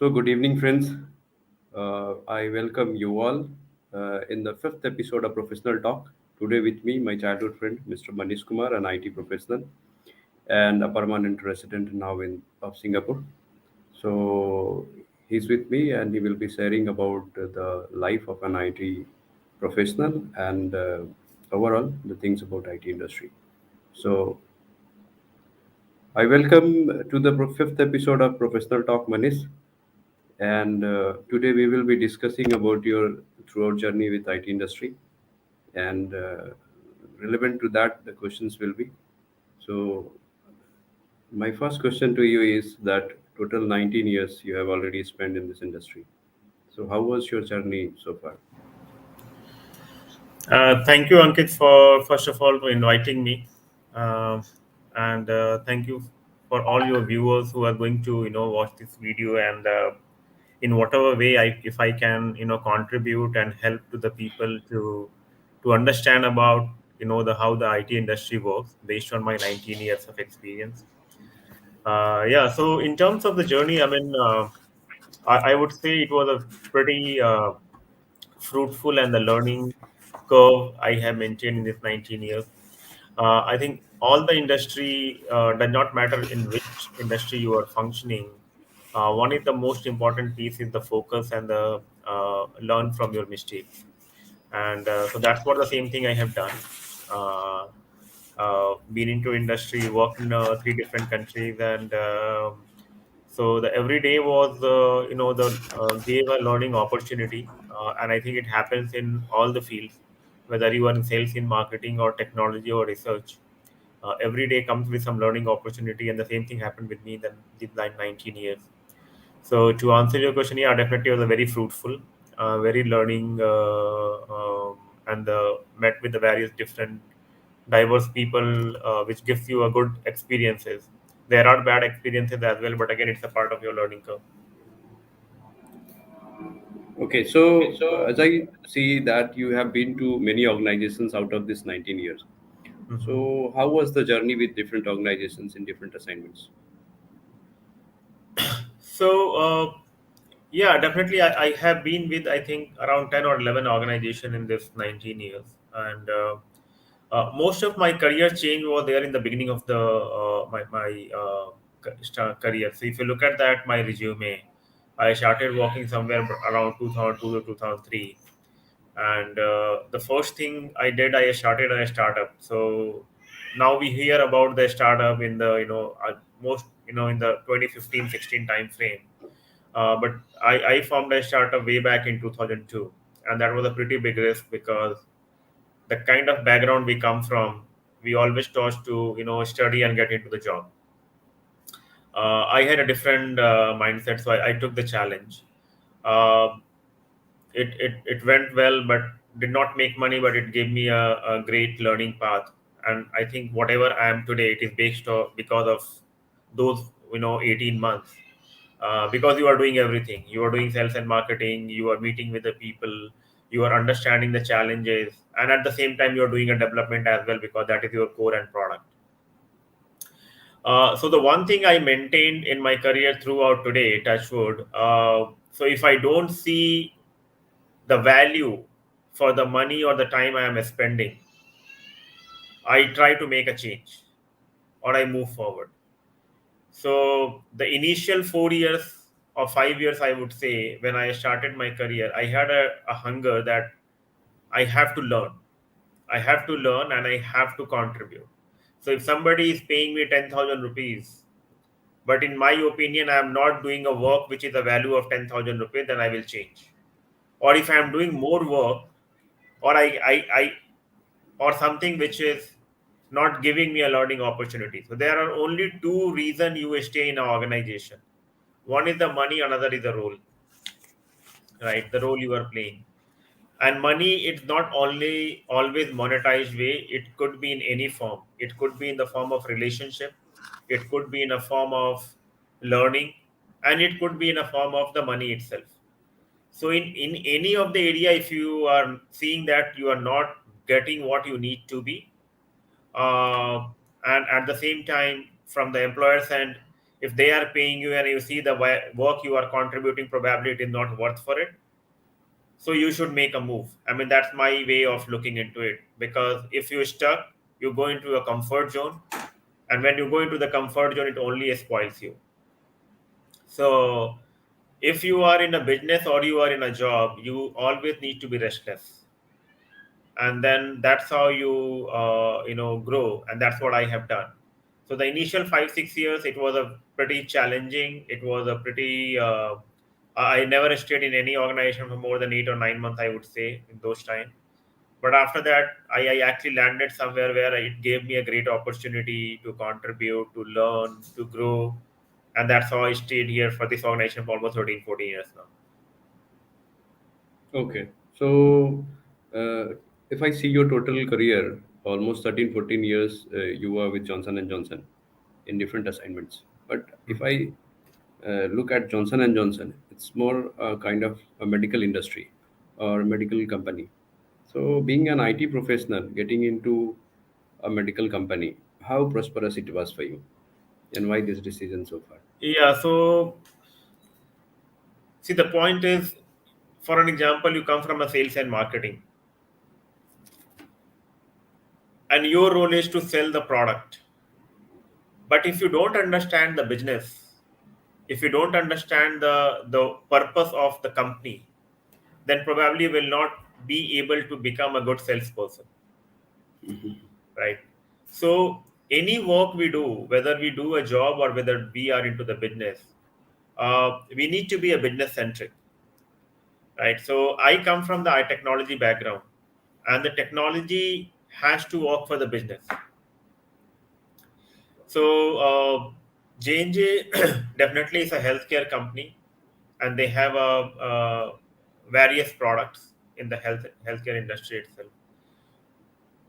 So, good evening, friends. I welcome you all in the fifth episode of Professional Talk. Today, with me, my childhood friend, Mr. Manish Kumar, an IT professional and a permanent resident now in of Singapore. So, he's with me, and he will be sharing about the life of an IT professional and overall the things about IT industry. So, I welcome to the fifth episode of Professional Talk, Manish. And today we will be discussing about your throughout journey with IT industry, and relevant to that, the questions will be. So, my first question to you is that total 19 years you have already spent in this industry. So, how was your journey so far? Thank you, Ankit, for first of all for inviting me, uh, and thank you for all your viewers who are going to watch this video and in whatever way if I can contribute and help to the people to understand about the how the IT industry works based on my 19 years of experience. Yeah, so in terms of the journey, I mean, I would say it was a pretty fruitful and the learning curve I have maintained in this 19 years. I think all the industry does not matter in which industry you are functioning. One is the most important piece is the focus and the learn from your mistakes, and so that's what the same thing I have done. Uh, been into industry, worked in three different countries, and so the every day was the gave a learning opportunity, and I think it happens in all the fields, whether you are in sales, in marketing, or technology or research. Every day comes with some learning opportunity, and the same thing happened with me then these 19 years. So to answer your question, yeah, definitely was a very fruitful, very learning, and met with the various different diverse people, which gives you a good experiences. There are bad experiences as well, but again, it's a part of your learning curve. Okay, so as I see that you have been to many organizations out of this 19 years. Mhm. So, how was the journey with different organizations in different assignments? So, yeah, definitely, I have been with I think around 10 or 11 organization in this 19 years, and most of my career change was there in the beginning of the career. So if you look at that, my resume, I started working somewhere around 2002 to 2003, and the first thing I did, I started a startup. So now we hear about the startup in the most in the 2015-16 time frame, but I formed a startup way back in 2002, and that was a pretty big risk because the kind of background we come from, we always taught to study and get into the job. I had a different mindset, so I took the challenge. Uh, it went well, but did not make money, but it gave me a great learning path. And I think whatever I am today, it is based on because of those 18 months. Because you are doing everything, you are doing sales and marketing, you are meeting with the people, you are understanding the challenges, and at the same time you are doing a development as well because that is your core and product. So the one thing I maintained in my career throughout today, touchwood, so if I don't see the value for the money or the time I am spending, I try to make a change or I move forward. So the initial 4 years or 5 years, I would say, when I started my career, I had a hunger that I have to learn. I have to learn and I have to contribute. So if somebody is paying me 10,000 rupees, but in my opinion, I am not doing a work which is a value of 10,000 rupees, then I will change. Or if I am doing more work, or I or something which is not giving me a learning opportunity. So there are only two reasons you stay in an organization. One is the money, another is the role, right? The role you are playing. And money, it's not only always monetized way. It could be in any form. It could be in the form of relationship. It could be in a form of learning, and it could be in a form of the money itself. So in any of the area, if you are seeing that you are not getting what you need to be, and at the same time from the employer's end, If they are paying you and you see the work you are contributing, probably it is not worth for it. So you should make a move. I mean, that's my way of looking into it, because if you're stuck, you go into a comfort zone, and when you go into the comfort zone, it only spoils you. So if you are in a business or you are in a job, you always need to be restless, and then that's how you grow, and that's what I have done. So the initial 5 6 years, it was a pretty challenging, it was a pretty I never stayed in any organization for more than 8 or 9 months, I would say, in those time. But after that, I actually landed somewhere where it gave me a great opportunity to contribute, to learn, to grow, and that's how I stayed here for this organization for almost 13 14 years now. Okay. So, if I see your total career, almost 13, 14 years, you are with Johnson and Johnson in different assignments. But if I look at Johnson and Johnson, it's more kind of a medical industry or medical company. So, being an IT professional, getting into a medical company, how prosperous it was for you, and why this decision so far? Yeah, so see, the point is, for an example, you come from a sales and marketing, and your role is to sell the product. But if you don't understand the business, if you don't understand the purpose of the company, then probably will not be able to become a good salesperson, right? So any work we do, whether we do a job or whether we are into the business, we need to be a business centric, right? So I come from the technology background, and the technology has to work for the business. So J&J definitely is a healthcare company, and they have various products in the healthcare industry itself.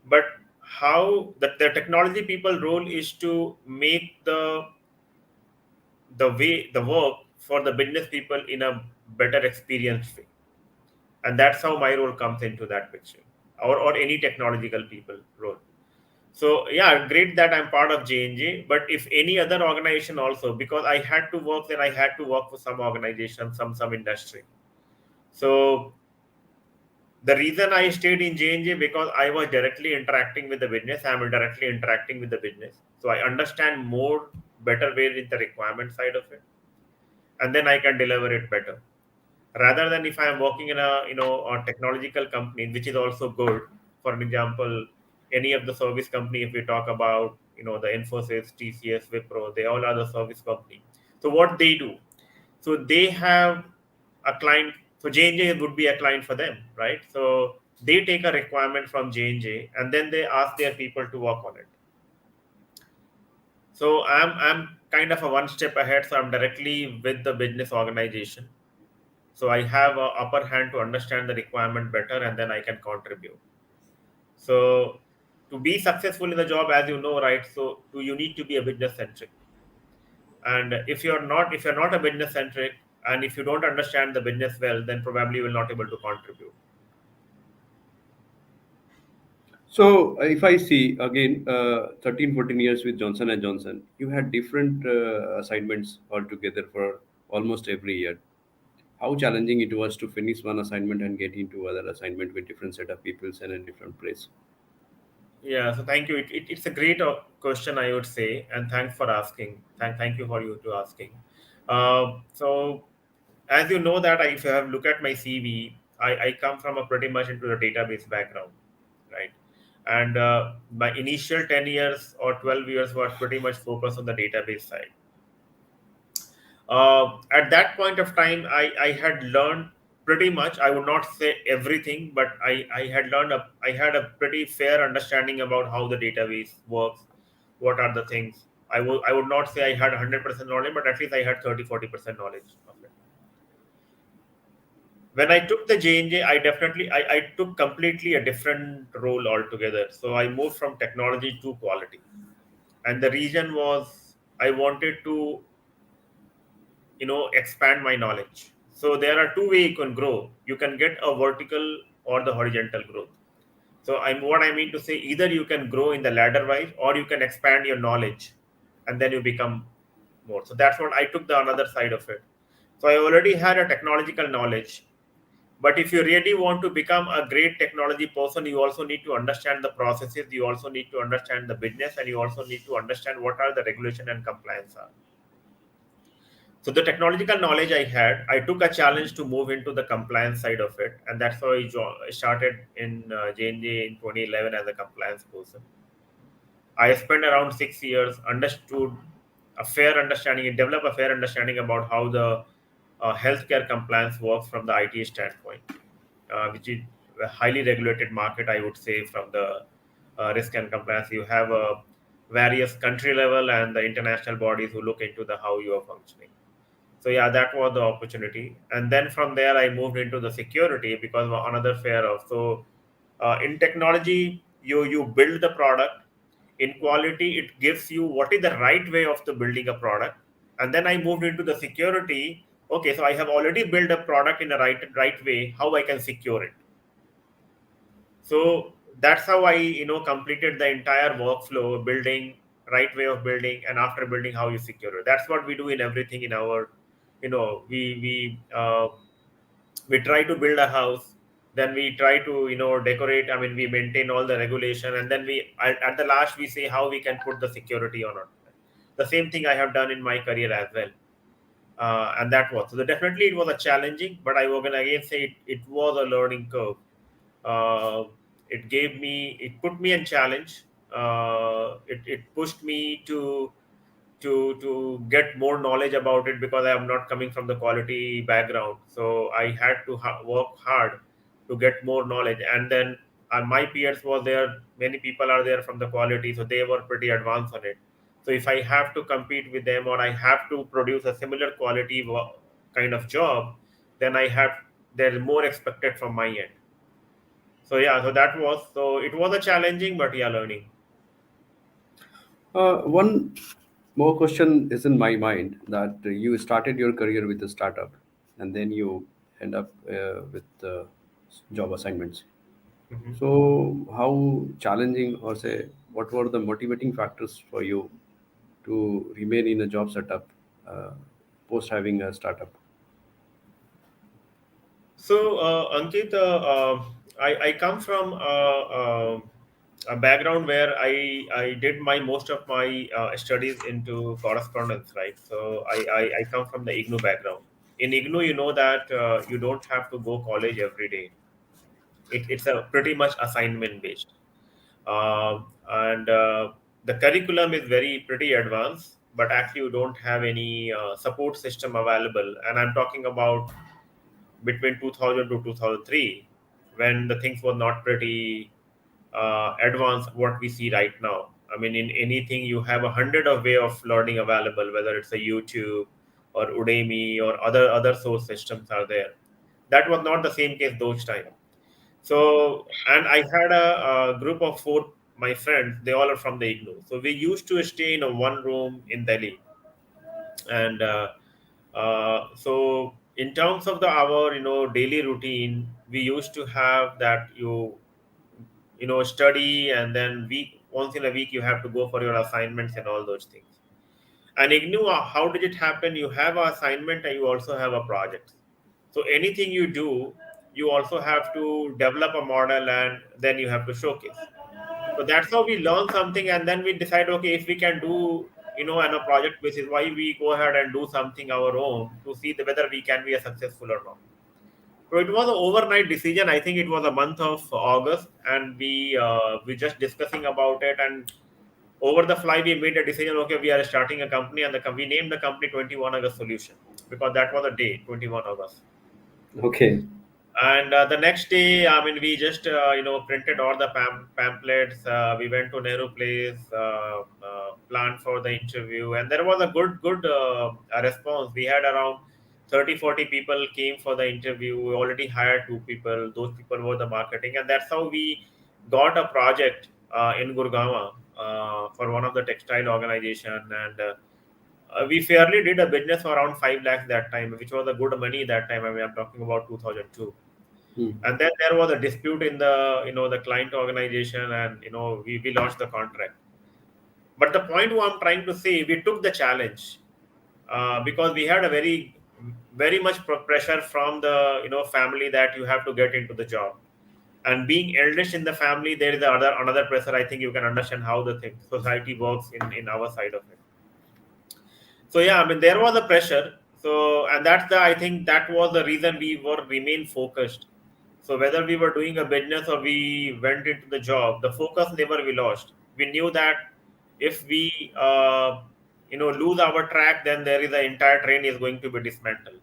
But how the technology people role is to make the work for the business people in a better experience way, and that's how my role comes into that picture, or any technological people role. So yeah, great that I'm part of J&J. But if any other organization also, because I had to work, then I had to work for some organization, some industry. So the reason I stayed in J&J, because I was directly interacting with the business. I'm directly interacting with the business, so I understand more better where is the requirement side of it, and then I can deliver it better. Rather than if I am working in a technological company, which is also good. For an example, any of the service company, if we talk about the Infosys, TCS, Wipro, they all are the service company. So what they do, so they have a client. So J&J would be a client for them, right? So they take a requirement from J&J, and then they ask their people to work on it. So I'm kind of a one step ahead, so I'm directly with the business organization, so I have a upper hand to understand the requirement better, and then I can contribute. So to be successful in the job, as you know, right, so you need to be a business centric. And if you're not a business centric, and if you don't understand the business well, then probably you will not able to contribute. So if I see again, 13, 14 years with Johnson and Johnson, you had different assignments altogether for almost every year. How challenging it was to finish one assignment and get into other assignment with different set of peoples and in different place. Yeah, so thank you. It's a great question, I would say, and thanks for asking. Thank you for you to asking. So as you know that if you have look at my CV, I come from a pretty much into the database background, right? And my initial 10 years or 12 years was pretty much focused on the database side. At that point of time, I had learned pretty much, I would not say everything, but I had learned, I had a pretty fair understanding about how the database works, what are the things. I would not say I had 100% knowledge, but at least I had 30 40% knowledge of it. When I took the J&J, I took completely a different role altogether. So I moved from technology to quality. And the reason was I wanted to, expand my knowledge. So there are two ways you can grow. You can get a vertical or the horizontal growth. So what I mean to say, either you can grow in the ladder wise, or you can expand your knowledge, and then you become more. So that's what I took the another side of it. So I already had a technological knowledge, but if you really want to become a great technology person, you also need to understand the processes, you also need to understand the business, and you also need to understand what are the regulation and compliance are. So the technological knowledge I had, I took a challenge to move into the compliance side of it, and that's how I started in J&J in 2011 as a compliance person. I spent around 6 years, understood a fair understanding, develop a fair understanding about how the healthcare compliance works from the IT standpoint, which is a highly regulated market, I would say, from the risk and compliance. You have various country level and the international bodies who look into the how you are functioning. So yeah, that was the opportunity, and then from there I moved into the security because of another fear of. So in technology, you build the product. In quality, it gives you what is the right way of the building a product, and then I moved into the security. Okay, so I have already built a product in a right way. How I can secure it? So that's how I completed the entire workflow, building right way of building, and after building, how you secure it. That's what we do in everything in our, we try to build a house, then we try to decorate. I mean, we maintain all the regulation, and then we at the last we say how we can put the security on it. The same thing I have done in my career as well. And that was so definitely it was a challenging, but I will again say it was a learning curve. uh, it put me in challenge. It pushed me to get more knowledge about it because I am not coming from the quality background. So I had to work hard to get more knowledge. And then my peers was there. Many people are there from the quality, so they were pretty advanced on it. So if I have to compete with them or I have to produce a similar quality kind of job, then I have there's more expected from my end. So yeah, so it was a challenging but yeah learning. One more question is in my mind that you started your career with a startup and then you end up with job assignments. Mhm. So, how challenging or say, what were the motivating factors for you to remain in a job setup post having a startup? So, Ankit, I come from a background where I did my most of my studies into correspondence, right? So I come from the IGNU background. In IGNU, you know that you don't have to go college every day. It's a pretty much assignment based, and the curriculum is very pretty advanced, but actually you don't have any support system available. And I'm talking about between 2000 to 2003, when the things were not pretty advanced what we see right now. I mean, in anything you have a hundred of way of learning available, whether it's a YouTube or Udemy or other source systems are there. That was not the same case those time. So, and I had a group of four my friends. They all are from the IGNU. So we used to stay in a one room in Delhi, and so in terms of the our daily routine, we used to have that you study, and then week once in a week you have to go for your assignments and all those things. And IGNU, how did it happen? You have an assignment and you also have a project. So anything you do, you also have to develop a model and then you have to showcase. So that's how we learn something, and then we decide, okay, if we can do, on a project basis, why we go ahead and do something our own to see whether we can be a successful or not. So it was an overnight decision. I think it was a month of August, and we just discussing about it, and over the fly we made a decision. Okay, we are starting a company, and we named the company 21 August Solution because that was a day, 21 August. Okay. And the next day, I mean, we just printed all the pamphlets. We went to Nehru Place, planned for the interview, and there was a good response. We had around 30-40 people came for the interview. We already hired two people. Those people were the marketing, and that's how we got a project in Gurgaon for one of the textile organization. And we fairly did a business for around 5 lakhs that time, which was a good money that time. I mean, I'm talking about 2002. Hmm. And then there was a dispute in the the client organization, and we lost the contract. But the point what I'm trying to say, we took the challenge. because we had a very much pressure from the family that you have to get into the job. And being eldest in the family, there is another pressure. I think you can understand how the society works in our side of it. So yeah, I mean there was a pressure. So, and that's the I think that was the reason we were remain focused. So whether we were doing a business or we went into the job, the focus never we lost. We knew that if we lose our track, then there is the entire train is going to be dismantled,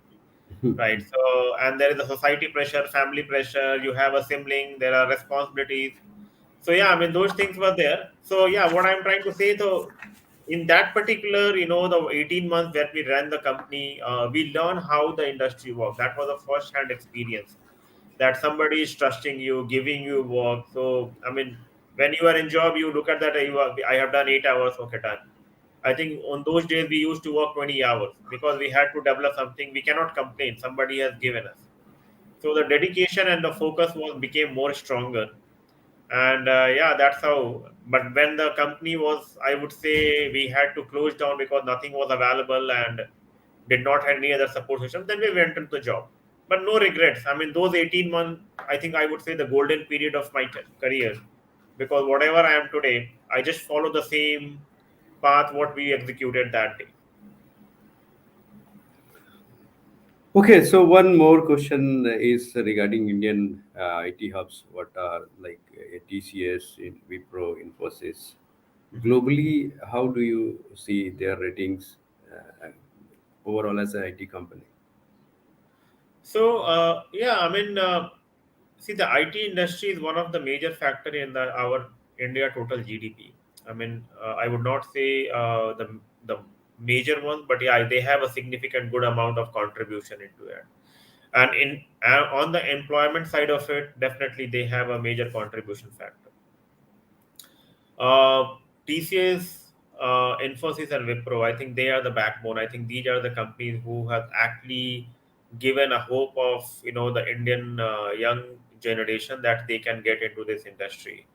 right? So, and there is a society pressure, family pressure. You have a sibling, there are responsibilities. So yeah, I mean those things were there. So yeah, what I'm trying to say, so in that particular, the 18 months that we ran the company, we learned how the industry works. That was a first hand experience, that somebody is trusting you, giving you work. So I mean, when you are in job, you look at that, I have done 8 hours, okay, done. I think on those days we used to work 20 hours because we had to develop something. We cannot complain, somebody has given us. So the dedication and the focus was became more stronger. And yeah, that's how. But when the company was, I would say, we had to close down because nothing was available and did not have any other support system, then we went into the job. But no regrets. I mean, those 18 months, I think I would say the golden period of my career, because whatever I am today, I just follow the same path what we executed that day. Okay, so one more question is regarding Indian IT hubs. What are like TCS, Wipro, Infosys? Globally, how do you see their ratings overall as an IT company? So yeah, I mean, see, the IT industry is one of the major factor in our India total GDP. I mean, I would not say the major one, but yeah, they have a significant good amount of contribution into it. And in on the employment side of it, definitely they have a major contribution factor. TCS, Infosys, and Wipro, I think they are the backbone. I think these are the companies who have actually given a hope of the Indian young generation that they can get into this industry.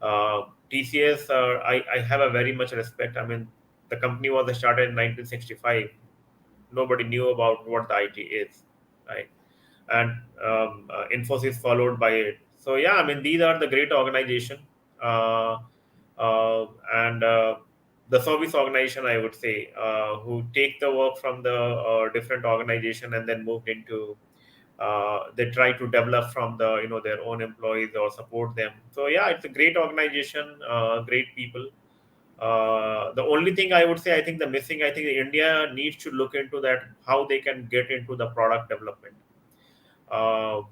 TCS, I have a very much respect. I mean, the company was started in 1965. Nobody knew about what the IT is, right? And Infosys followed by it. So yeah, I mean these are the great organization, uh, and the service organization, I would say, who take the work from the different organization and then moved into. They try to develop from the their own employees or support them. So yeah, it's a great organization, great people. The only thing I would say, I think the missing, I think India needs to look into that, how they can get into the product development. Uh,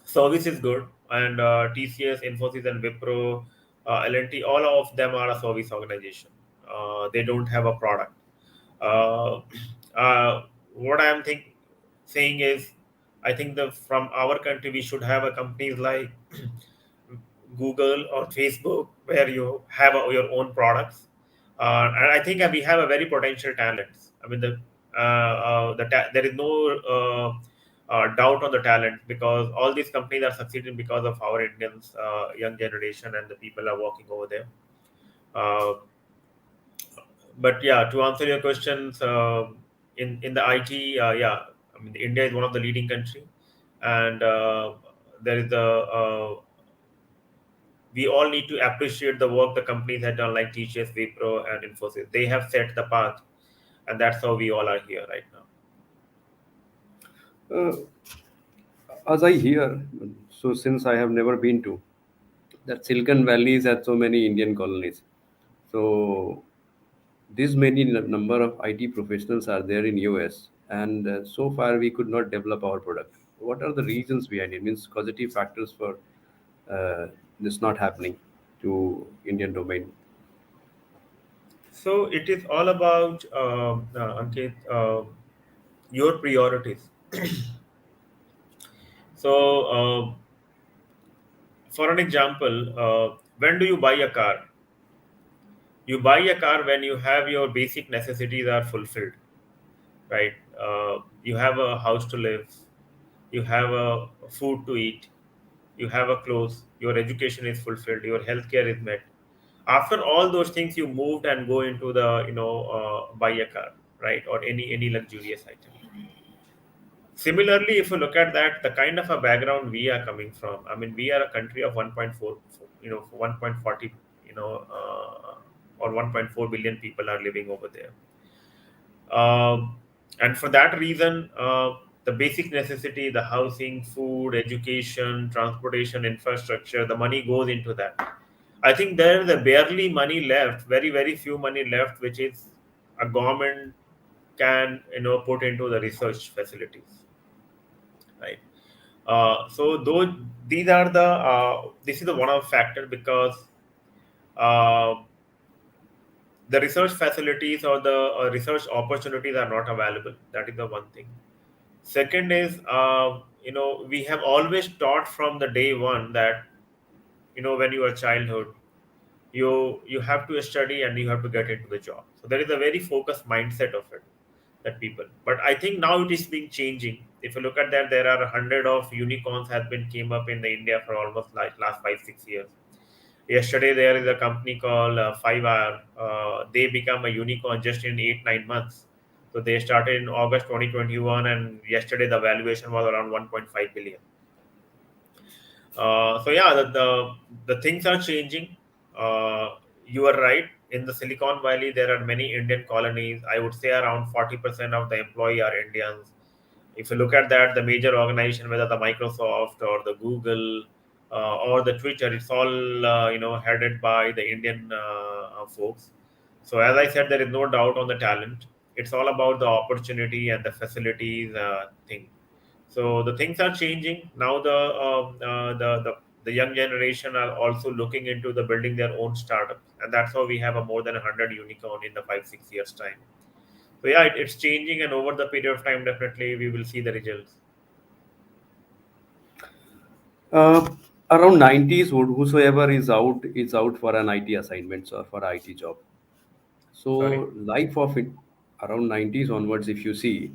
Service is good, and TCS, Infosys, and Wipro, L&T, all of them are a service organization. They don't have a product. Uh, what I am saying is, I think the from our country we should have a companies like Google or Facebook, where you have your own products, and I think we have a very potential talents. I mean there is no doubt on the talent, because all these companies are succeeding because of our Indians, young generation, and the people are working over there. Uh, but yeah, to answer your questions, in the IT, yeah, I mean India is one of the leading country, and there is a we all need to appreciate the work the companies have done, like TCS, Wipro, and Infosys. They have set the path, and that's how we all are here right now. Uh, as I hear, so since I have never been to, that Silicon Valleys had so many Indian colonies. So these many number of IT professionals are there in US, and so far we could not develop our product. What are the reasons behind it? Means causative factors for this not happening to Indian domain. So it is all about Ankit, your priorities. So, for an example, when do you buy a car? You buy a car when you have your basic necessities are fulfilled, right? You have a house to live, you have a food to eat, you have a clothes, your education is fulfilled, your healthcare is met. After all those things, you moved and go into the buy a car. right? Or any luxurious item. Similarly, if you look at that, the kind of a background we are coming from, I mean, we are a country of 1.4, 1.40, or 1.4 billion people are living over there. And for that reason, the basic necessity, the housing, food, education, transportation, infrastructure, the money goes into that. I think there is a barely money left, very, very few money left, which is a government can, put into the research facilities, right? So those these are the this is the one of factor, because uh, the research facilities or the research opportunities are not available. That is the one thing. Second is, we have always taught from the day one that, when you are childhood, you have to study and you have to get into the job. So there is a very focused mindset of it, that people. But I think now it is being changing. If you look at that, there are 100 of unicorns has been came up in the India for almost like last 5 6 years. Yesterday there is a company called 5 hour. They become a unicorn just in 8 9 months. So they started in August 2021, and yesterday the valuation was around 1.5 billion. So yeah, the things are changing. You are right. In the Silicon Valley, there are many Indian colonies. I would say around 40% of the employee are Indians. If you look at that, the major organization, whether the Microsoft or the Google or the Twitter, it's all headed by the Indian folks. So as I said, there is no doubt on the talent. It's all about the opportunity and the facilities thing. So the things are changing now. The young generation are also looking into the building their own startups, and that's how we have a more than 100 unicorn in the 5 6 years time. So yeah, it's changing, and over the period of time, definitely we will see the results. Uh, Around 90s, whosoever is out for an IT assignments or for IT job. Sorry. So life of it around 90s onwards, if you see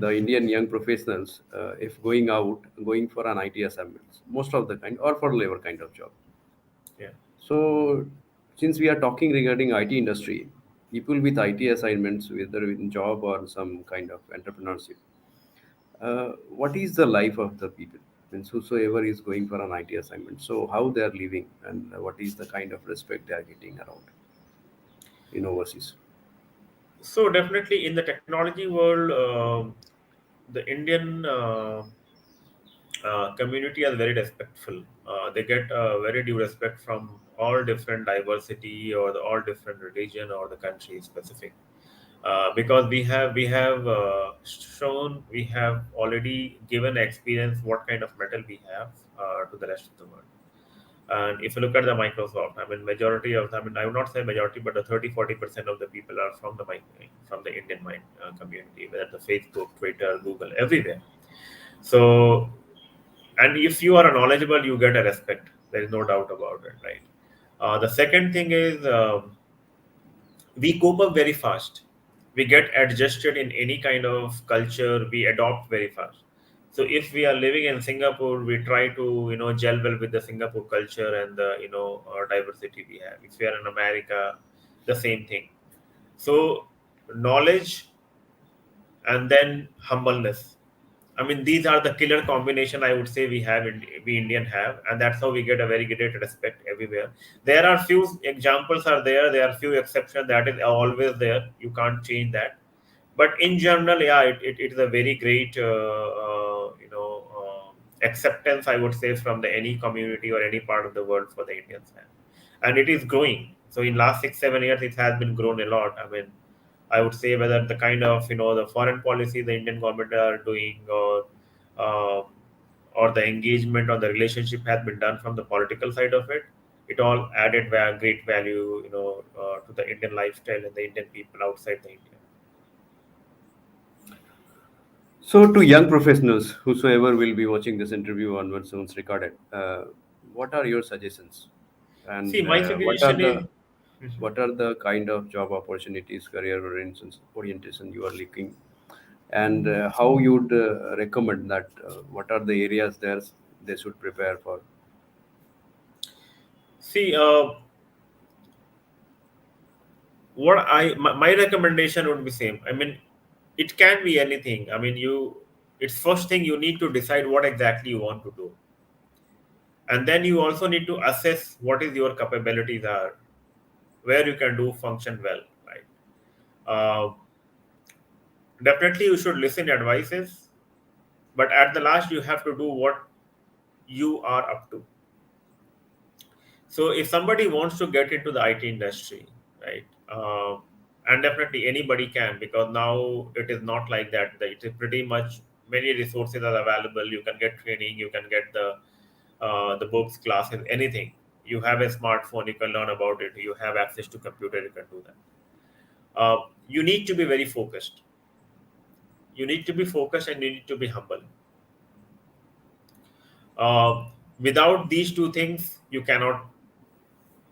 the Hmm. Indian young professionals, if going for an IT assignments, most of the kind or for labor kind of job. Yeah. So since we are talking regarding IT industry, people with IT assignments, whether in job or some kind of entrepreneurship, what is the life of the people? Means whosoever is going for an IT assignment, so how they are living and what is the kind of respect they are getting around in overseas? So definitely in the technology world, the Indian community is very respectful. They get very due respect from all different diversity or all different religion or the country specific. Because we have shown, we have already given experience what kind of metal we have to the rest of the world. And if you look at the Microsoft, I mean, majority of, I mean, I would not say majority, but the 30 40% of the people are from the from the Indian mind community, whether the Facebook, Twitter, Google, everywhere. So, and if you are knowledgeable, you get a respect. There is no doubt about it, right? The second thing is, we cope up very fast. We get adjusted in any kind of culture. We adopt very fast. So if we are living in Singapore, we try to gel well with the Singapore culture and the diversity we have. If we are in America, the same thing. So knowledge and then humbleness. I mean, these are the killer combination, I would say, we Indian have, and that's how we get a very great respect everywhere. There are few examples are there. There are few exceptions that is always there. You can't change that. But in general, yeah, it is a very great acceptance, I would say, from the any community or any part of the world for the Indians, and it is growing. So in last 6 7 years, it has been grown a lot. I mean, I would say whether the kind of the foreign policy the Indian government are doing, uh, or the engagement or the relationship has been done from the political side of it, it all added great value to the Indian lifestyle and the Indian people outside the India. So, to young professionals, whosoever will be watching this interview once once recorded, what are your suggestions, See, and my suggestion is. Mhm. what are the kind of job opportunities, career orientation you are looking, and how you'd recommend that? What are the areas there they should prepare for? See, what my recommendation would be same. I mean, it can be anything. I mean, it's first thing you need to decide what exactly you want to do, and then you also need to assess what is your capabilities are, where you can do function well, right? uh, Definitely you should listen advices, but at the last you have to do what you are up to. So if somebody wants to get into the IT industry, right, and definitely anybody can, because now it is not like that. It is pretty much many resources are available. You can get training, you can get the books, classes, anything. You have a smartphone, you can learn about it. You have access to computer, you can do that. You need to be very focused. You need to be focused and you need to be humble. Without these two things, you cannot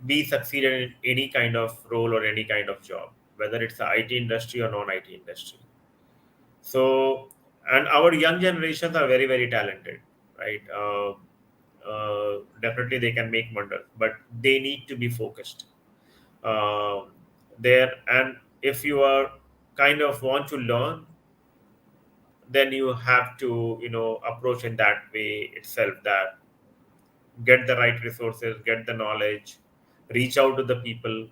be succeeded in any kind of role or any kind of job, whether it's the IT industry or non-IT industry. So, and our young generations are very, very talented, right? Definitely they can make wonders, but they need to be focused uh, there. And if you are kind of want to learn, then you have to, approach in that way itself, that get the right resources, get the knowledge, reach out to the people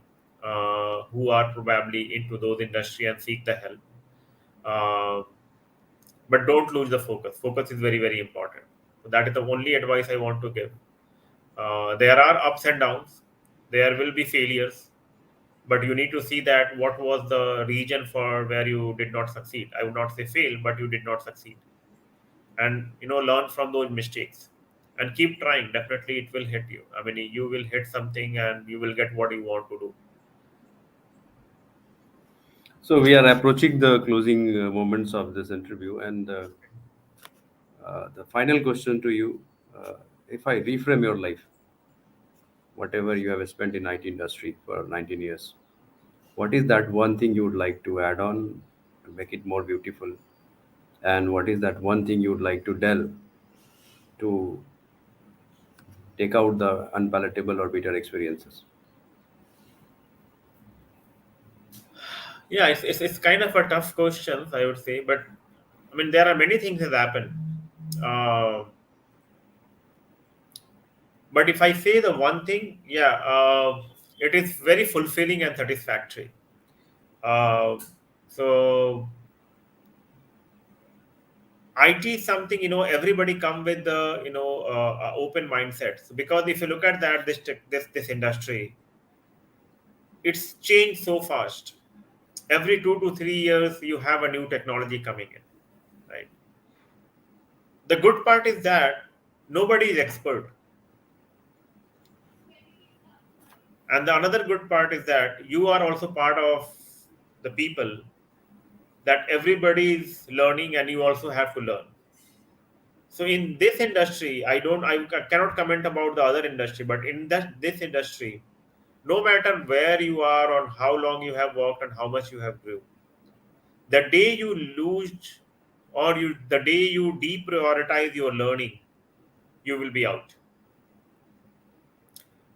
who are probably into those industry and seek the help. Uh, but don't lose the focus. Focus is very, very important. So that is the only advice I want to give. There are ups and downs. There will be failures, but you need to see that what was the region for where you did not succeed. I would not say fail, but you did not succeed, and learn from those mistakes and keep trying. Definitely it will hit you. I mean, you will hit something and you will get what you want to do. So we are approaching the closing moments of this interview, and the final question to you: if I reframe your life, whatever you have spent in IT industry for 19 years, what is that one thing you would like to add on to make it more beautiful? And what is that one thing you would like to tell to take out the unpalatable or bitter experiences? Yeah, it's kind of a tough question, I would say, but I mean, there are many things that happen. uh, but if I say the one thing, yeah, it is very fulfilling and satisfactory. uh, so IT is something, everybody come with the open mindsets, because if you look at that, this industry, it's changed so fast. Every 2 to 3 years you have a new technology coming in, right? The good part is that nobody is expert, and the another good part is that you are also part of the people, that everybody is learning and you also have to learn. So in this industry, I cannot comment about the other industry, but in this industry, no matter where you are, on how long you have worked and how much you have grew, the day you lose, or the day you deprioritize your learning, you will be out,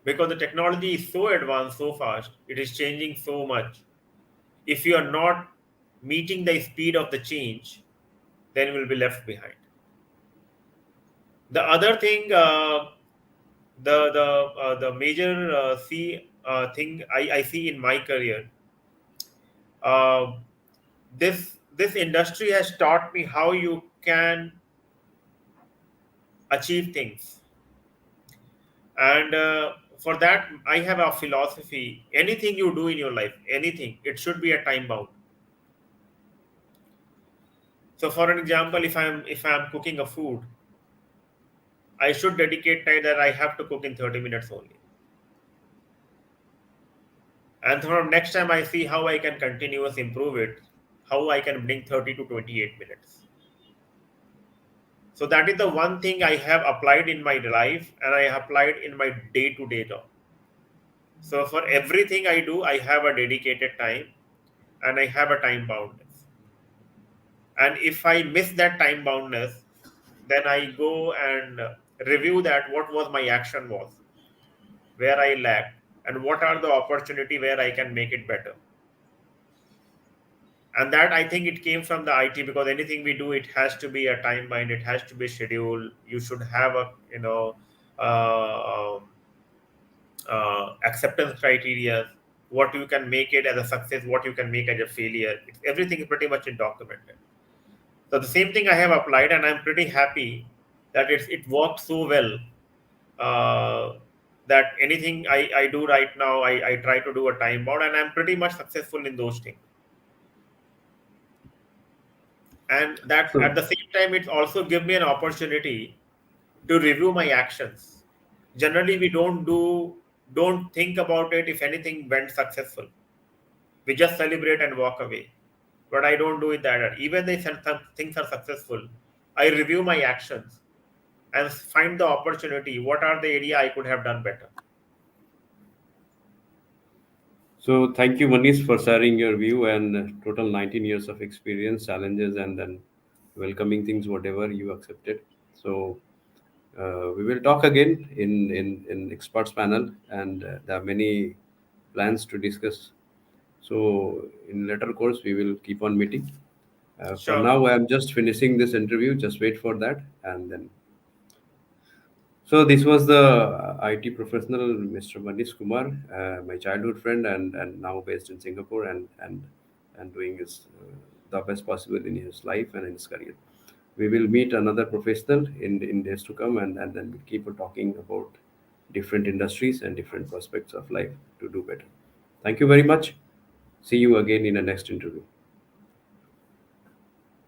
because the technology is so advanced so fast, it is changing so much. If you are not meeting the speed of the change, then you will be left behind. The other thing, the major thing I see in my career, uh, this industry has taught me how you can achieve things. And for that, I have a philosophy: anything you do in your life, anything, it should be a time bound. So for an example, if I'm cooking a food, I should dedicate time that I have to cook in 30 minutes only. And from next time, I see how I can continuously improve it, how I can bring 30 to 28 minutes. So that is the one thing I have applied in my life, and I applied in my day to day job. So for everything I do, I have a dedicated time and I have a time boundness. And if I miss that time boundness, then I go and review that what was my action was, where I lacked, and what are the opportunity where I can make it better. And that, I think, it came from the IT, because anything we do, it has to be a time bind, it has to be scheduled. You should have a, uh, acceptance criteria, what you can make it as a success, what you can make as a failure. Everything is pretty much in documented. So the same thing I have applied, and I'm pretty happy that it worked so well, uh, that anything I do right now, I try to do a time bound, and I'm pretty much successful in those things. And that, at So, the same time, it also give me an opportunity to review my actions. Generally, we don't think about it if anything went successful. We just celebrate and walk away. But I don't do it that. Even if some things are successful, I review my actions and find the opportunity. What are the area I could have done better? so thank you, Manish, for sharing your view and total 19 years of experience, challenges, and then welcoming things, whatever you accepted. So, we will talk again in experts panel, and there are many plans to discuss. So, in later course, we will keep on meeting. For Sure. now, I am just finishing this interview. Just wait for that, and then. So this was the IT professional, Mr. Manish Kumar, my childhood friend, and now based in Singapore, and doing his the best possible in his life and in his career. We will meet another professional in days to come, and then we'll keep on talking about different industries and different prospects of life to do better. Thank you very much. See you again in the next interview.